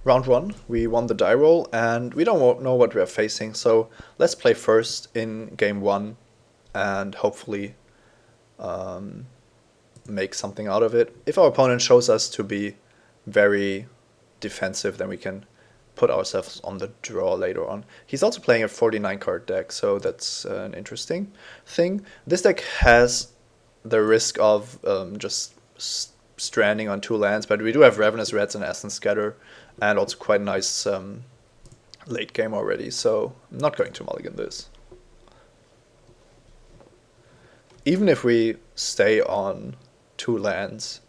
Round one, we won the die roll, and we don't know what we are facing, so let's play first in game one and hopefully make something out of it. If our opponent shows us to be very defensive, then we can put ourselves on the draw later on. He's also playing a 49 card deck, so that's an interesting thing. This deck has the risk of just stranding on 2 lands, but we do have Ravenous Reds and Essence Scatter, and also quite nice late game already, so I'm not going to mulligan this. Even if we stay on 2 lands,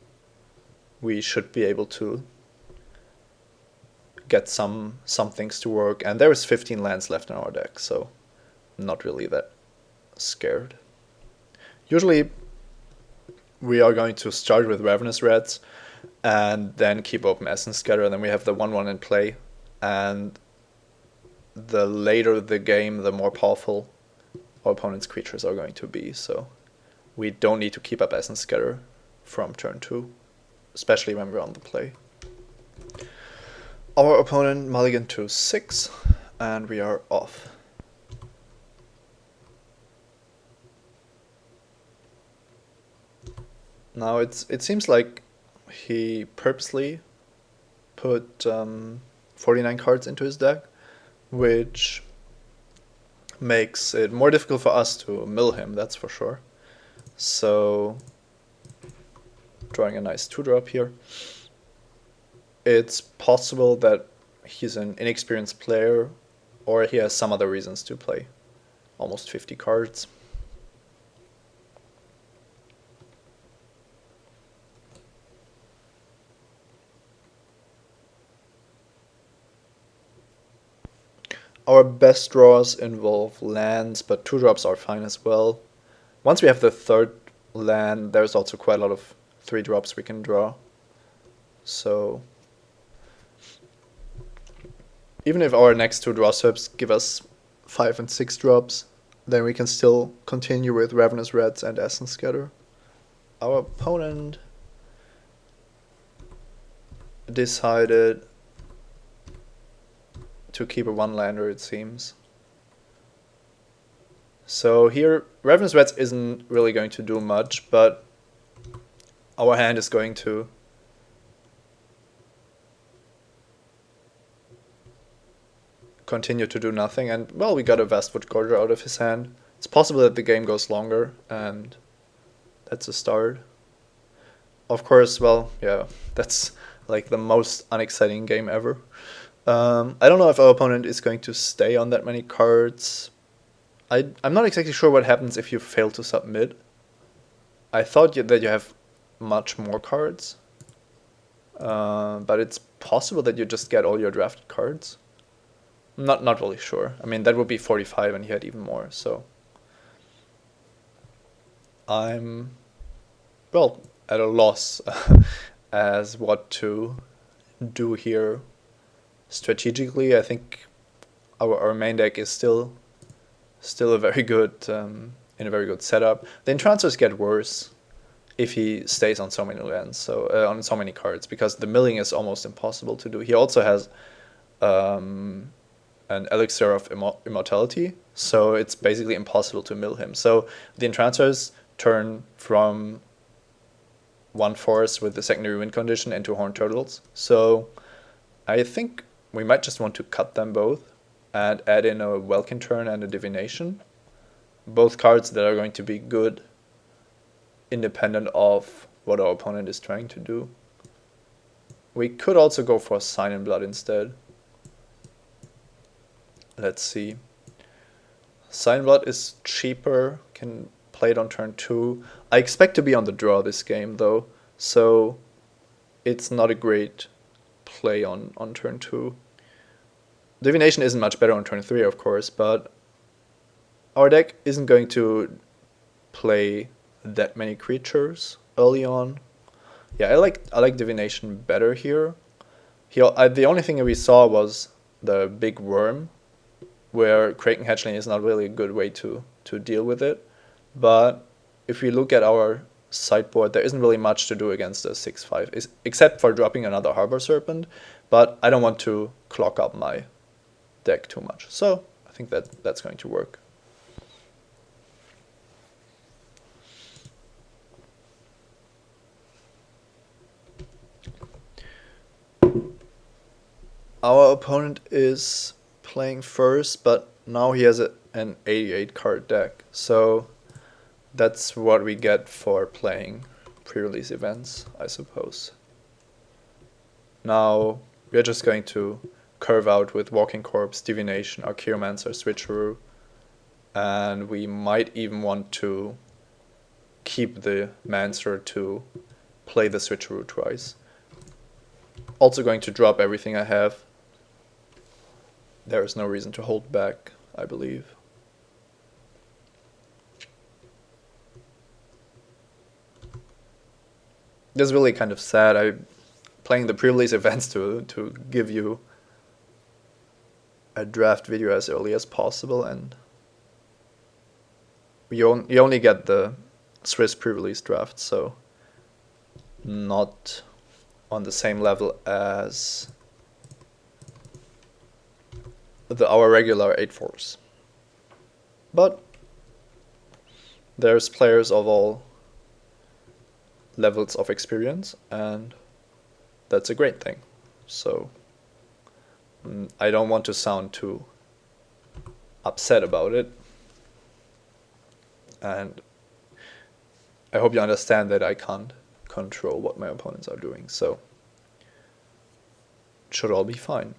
we should be able to get some things to work, and there is 15 lands left in our deck, so I'm not really that scared. Usually we are going to start with Ravenous Reds and then keep open Essence Scatter, and then we have the 1/1 in play, and the later the game, the more powerful our opponent's creatures are going to be, so we don't need to keep up Essence Scatter from turn 2, especially when we're on the play. Our opponent mulligan to 6, and we are off. Now it seems like he purposely put 49 cards into his deck, which makes it more difficult for us to mill him, that's for sure. So, drawing a nice 2-drop here. It's possible that he's an inexperienced player, or he has some other reasons to play almost 50 cards. Our best draws involve lands, but 2-drops are fine as well. Once we have the 3rd land, there's also quite a lot of 3-drops we can draw. So even if our next 2 draw swaps give us 5 and 6 drops, then we can still continue with Ravenous Reds and Essence Scatter. Our opponent decided to keep a 1-lander, it seems. So here, Ravenous Reds isn't really going to do much, but our hand is going to continue to do nothing, and well, we got a Vastwood Gorger out of his hand. It's possible that the game goes longer, and that's a start. Of course, well, yeah, that's like the most unexciting game ever. I don't know if our opponent is going to stay on that many cards. I'm not exactly sure what happens if you fail to submit. I thought that you have much more cards, but it's possible that you just get all your drafted cards. Not really sure. I mean, that would be 45 and he had even more, so I'm, well, at a loss as what to do here strategically. I think our main deck is still a very good in a very good setup. The entrancers get worse if he stays on so many lands, so on so many cards, because the milling is almost impossible to do. He also has an elixir of immortality, so it's basically impossible to mill him. So the entrancers turn from 1/4 with the secondary win condition into horned turtles. So I think we might just want to cut them both and add in a Welkin turn and a divination. Both cards that are going to be good independent of what our opponent is trying to do. We could also go for Sign in Blood instead. Let's see. Sign in Blood is cheaper, can play it on turn 2. I expect to be on the draw this game though, so it's not a great play on turn 2. Divination isn't much better on turn 3, of course, but our deck isn't going to play that many creatures early on. Yeah, I like Divination better here. The only thing we saw was the big worm, where Kraken Hatchling is not really a good way to deal with it. But if we look at our sideboard, there isn't really much to do against a 6/5, except for dropping another Harbor Serpent, but I don't want to clog up my deck too much. So I think that's going to work. Our opponent is playing first, but now he has an 88 card deck. So that's what we get for playing pre-release events, I suppose. Now we're just going to curve out with Walking Corpse, Divination, Archaeomancer, Switcheroo, and we might even want to keep the Mancer to play the Switcheroo twice. Also going to drop everything I have. There is no reason to hold back, I believe. This is really kind of sad. I'm playing the pre-release events to give you a draft video as early as possible, and you only get the Swiss pre-release draft, so not on the same level as our regular 8/4s. But there's players of all levels of experience, and that's a great thing. So I don't want to sound too upset about it, and I hope you understand that I can't control what my opponents are doing, so it should all be fine.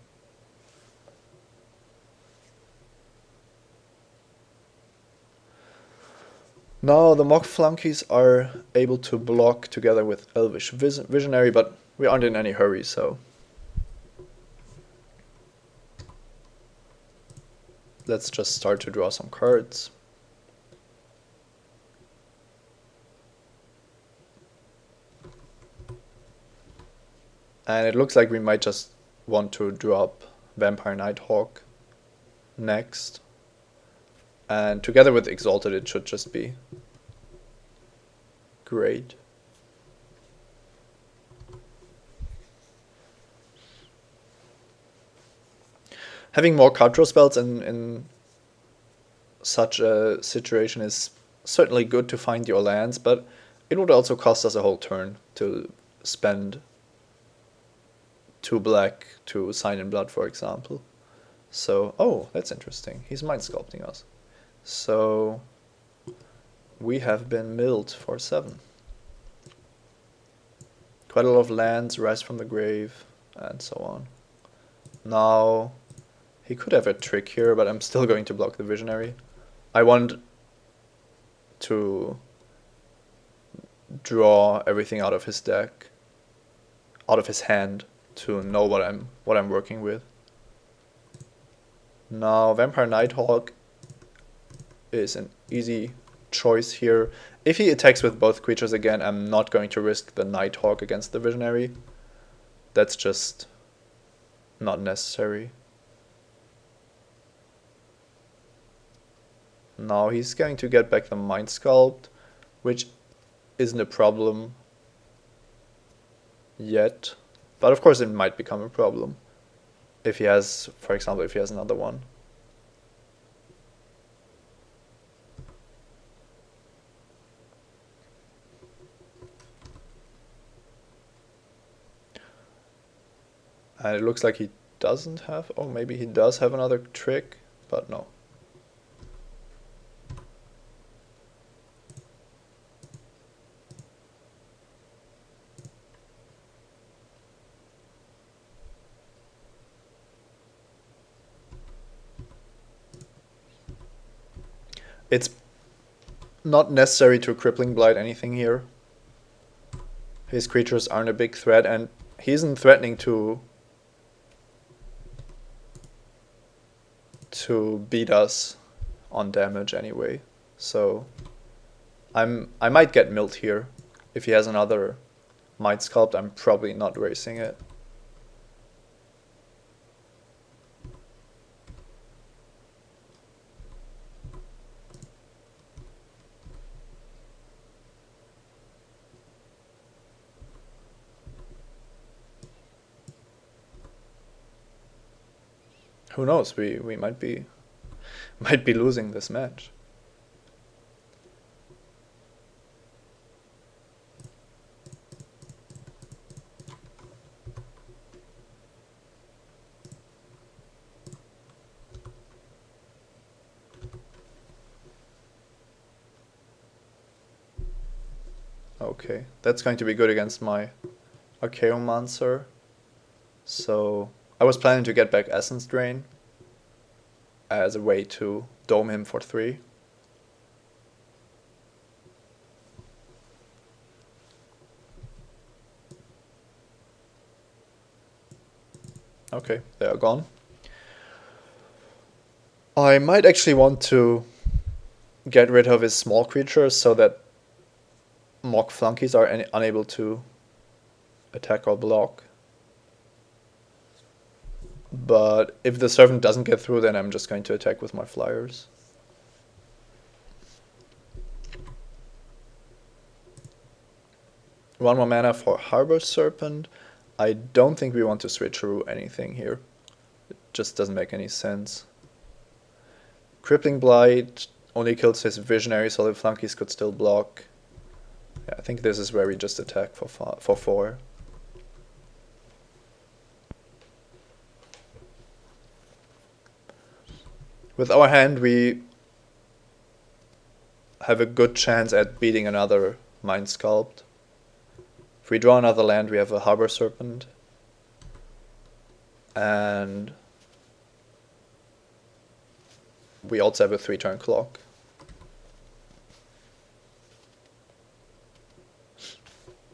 Now the Mock Flunkies are able to block together with Elvish Visionary, but we aren't in any hurry, so let's just start to draw some cards. And it looks like we might just want to drop Vampire Nighthawk next. And together with Exalted, it should just be great. Having more card draw spells in such a situation is certainly good to find your lands, but it would also cost us a whole turn to spend 2 black to Sign in Blood, for example. So, oh, that's interesting. He's Mind Sculpting us. So we have been milled for 7. Quite a lot of lands, Rise from the Grave, and so on. Now, he could have a trick here, but I'm still going to block the Visionary. I want to draw everything out of his deck, out of his hand, to know what I'm working with. Now, Vampire Nighthawk is an easy choice here. If he attacks with both creatures again, I'm not going to risk the Nighthawk against the Visionary. That's just not necessary. Now he's going to get back the Mind Sculpt, which isn't a problem yet. But of course it might become a problem if he has, for example, if he has another one. And it looks like he doesn't have, or maybe he does have another trick, but no. It's not necessary to Crippling Blight anything here. His creatures aren't a big threat, and he isn't threatening to beat us on damage anyway. So I might get milled here. If he has another Mind Sculpt, I'm probably not racing it. Who knows? We might be losing this match. Okay, that's going to be good against my Archaeomancer. So I was planning to get back Essence Drain as a way to dome him for 3. Okay, they are gone. I might actually want to get rid of his small creatures so that mock flunkies are unable to attack or block. But if the servant doesn't get through, then I'm just going to attack with my flyers. One more mana for Harbor Serpent. I don't think we want to switch through anything here. It just doesn't make any sense. Crippling Blight only kills his Visionary, so the flunkies could still block. Yeah, I think this is where we just attack for 4. With our hand, we have a good chance at beating another Mind Sculpt. If we draw another land, we have a Harbor Serpent. And we also have a 3-turn clock.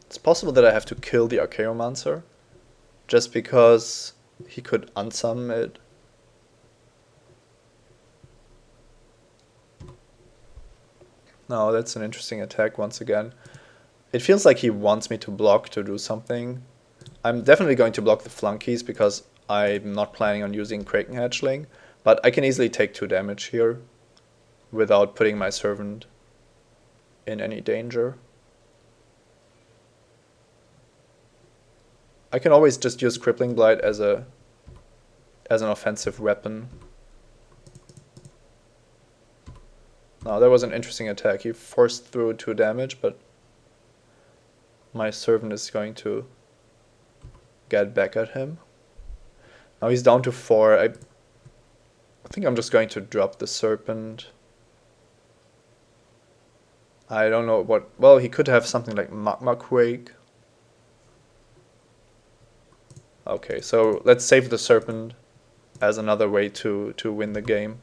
It's possible that I have to kill the Archaeomancer, just because he could unsummon it. No, that's an interesting attack once again. It feels like he wants me to block to do something. I'm definitely going to block the flunkies because I'm not planning on using Kraken Hatchling, but I can easily take 2 damage here without putting my servant in any danger. I can always just use Crippling Blight as an offensive weapon. Now that was an interesting attack. He forced through 2 damage, but my servant is going to get back at him. Now he's down to 4. I think I'm just going to drop the serpent. I don't know what... Well, he could have something like Magma Quake. Okay, so let's save the serpent as another way to win the game.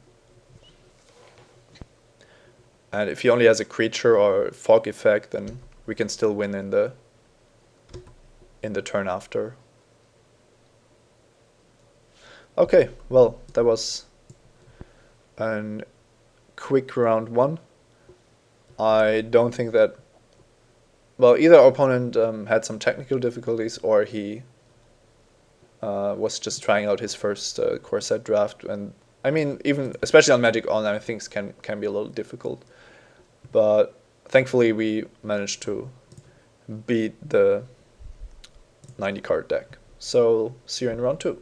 And if he only has a creature or fog effect, then we can still win in the turn after. Okay, well, that was a quick round 1. I don't think that... Well, either our opponent had some technical difficulties, or he was just trying out his first core set draft. And I mean, even especially on Magic Online, things can be a little difficult. But thankfully, we managed to beat the 90 card deck. So see you in round 2.